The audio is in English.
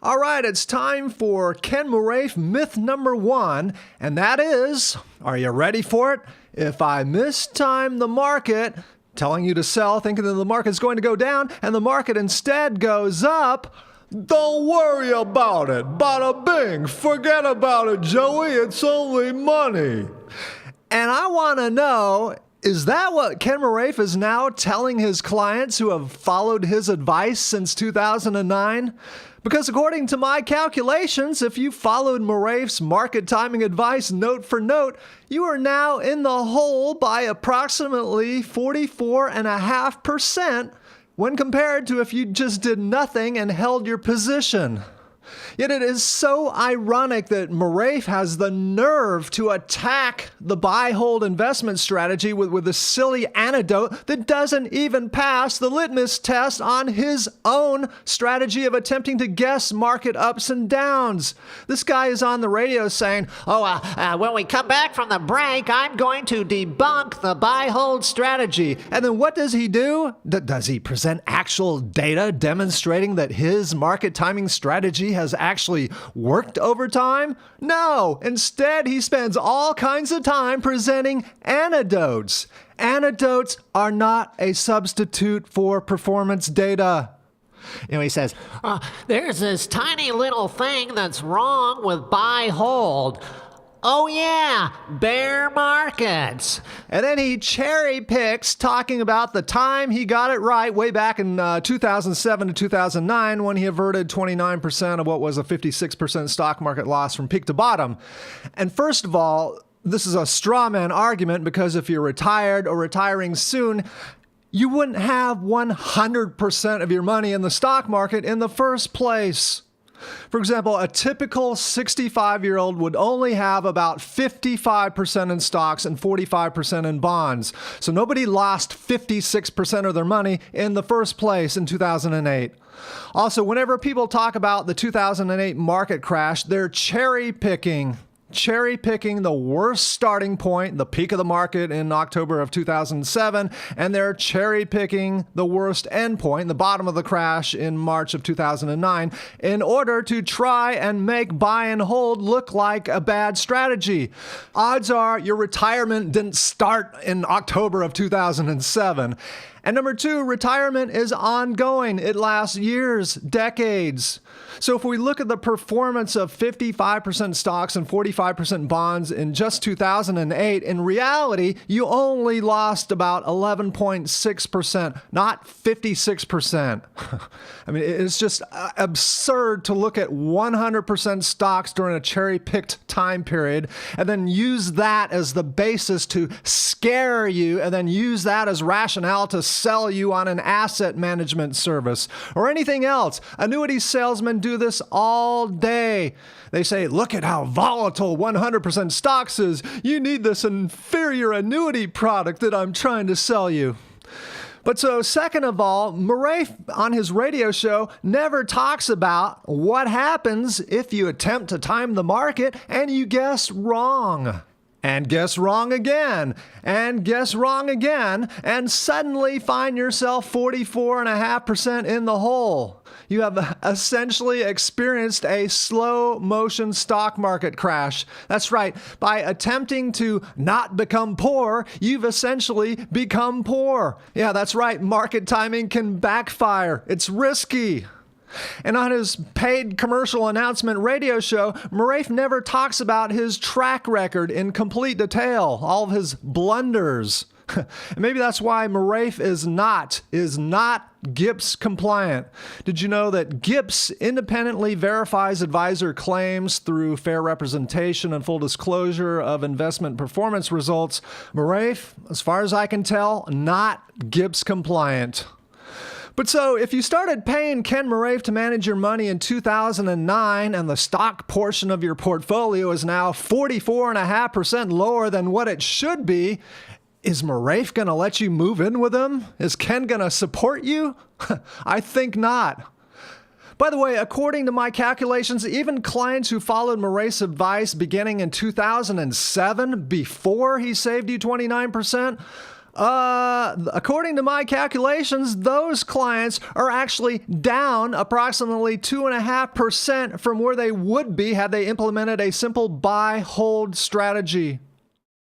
All right, it's time for Ken Moraif myth number 1, and that is, are you ready for it? If I mistime the market, telling you to sell, thinking that the market's going to go down, and the market instead goes up, don't worry about it. Bada bing, forget about it, Joey, it's only money. And I want to know, is that what Ken Moraif is now telling his clients who have followed his advice since 2009? Because according to my calculations, if you followed Moraif's market timing advice note for note, you are now in the hole by approximately 44.5% when compared to if you just did nothing and held your position. Yet it is so ironic that Moraif has the nerve to attack the buy-hold investment strategy with a silly anecdote that doesn't even pass the litmus test on his own strategy of attempting to guess market ups and downs. This guy is on the radio saying, when we come back from the break, I'm going to debunk the buy-hold strategy. And then what does he do? Does he present actual data demonstrating that his market timing strategy has actually worked over time? No. Instead, he spends all kinds of time presenting anecdotes. Anecdotes are not a substitute for performance data. He says, there's this tiny little thing that's wrong with buy-hold. Oh yeah, bear markets. And then he cherry picks talking about the time he got it right way back in 2007 to 2009 when he averted 29% of what was a 56% stock market loss from peak to bottom. And first of all, this is a straw man argument because if you're retired or retiring soon, you wouldn't have 100% of your money in the stock market in the first place. For example, a typical 65-year-old would only have about 55% in stocks and 45% in bonds. So nobody lost 56% of their money in the first place in 2008. Also, whenever people talk about the 2008 market crash, they're cherry-picking the worst starting point, the peak of the market in October of 2007, and they're cherry-picking the worst end point, the bottom of the crash in March of 2009, in order to try and make buy and hold look like a bad strategy. Odds are your retirement didn't start in October of 2007. And number 2, retirement is ongoing. It lasts years, decades. So if we look at the performance of 55% stocks and 45% bonds in just 2008, in reality, you only lost about 11.6%, not 56%. I mean, it's just absurd to look at 100% stocks during a cherry-picked time period and then use that as the basis to scare you and then use that as rationale to sell you on an asset management service or anything else. Annuity salesmen do this all day. They say, look at how volatile 100% stocks is. You need this inferior annuity product that I'm trying to sell you. But so second of all, Moraif on his radio show never talks about what happens if you attempt to time the market and you guess wrong. And guess wrong again, and guess wrong again, and suddenly find yourself 44.5% in the hole. You have essentially experienced a slow motion stock market crash. That's right. By attempting to not become poor, you've essentially become poor. Yeah, that's right. Market timing can backfire. It's risky. And on his paid commercial announcement radio show, Moraif never talks about his track record in complete detail, all of his blunders. And maybe that's why Moraif is not GIPS compliant. Did you know that GIPS independently verifies advisor claims through fair representation and full disclosure of investment performance results? Moraif, as far as I can tell, not GIPS compliant. But so if you started paying Ken Moraif to manage your money in 2009 and the stock portion of your portfolio is now 44.5% lower than what it should be, is Moraif going to let you move in with him? Is Ken going to support you? I think not. By the way, according to my calculations, even clients who followed Moraif's advice beginning in 2007, before he saved you 29%, According to my calculations, those clients are actually down approximately 2.5% from where they would be had they implemented a simple buy hold strategy.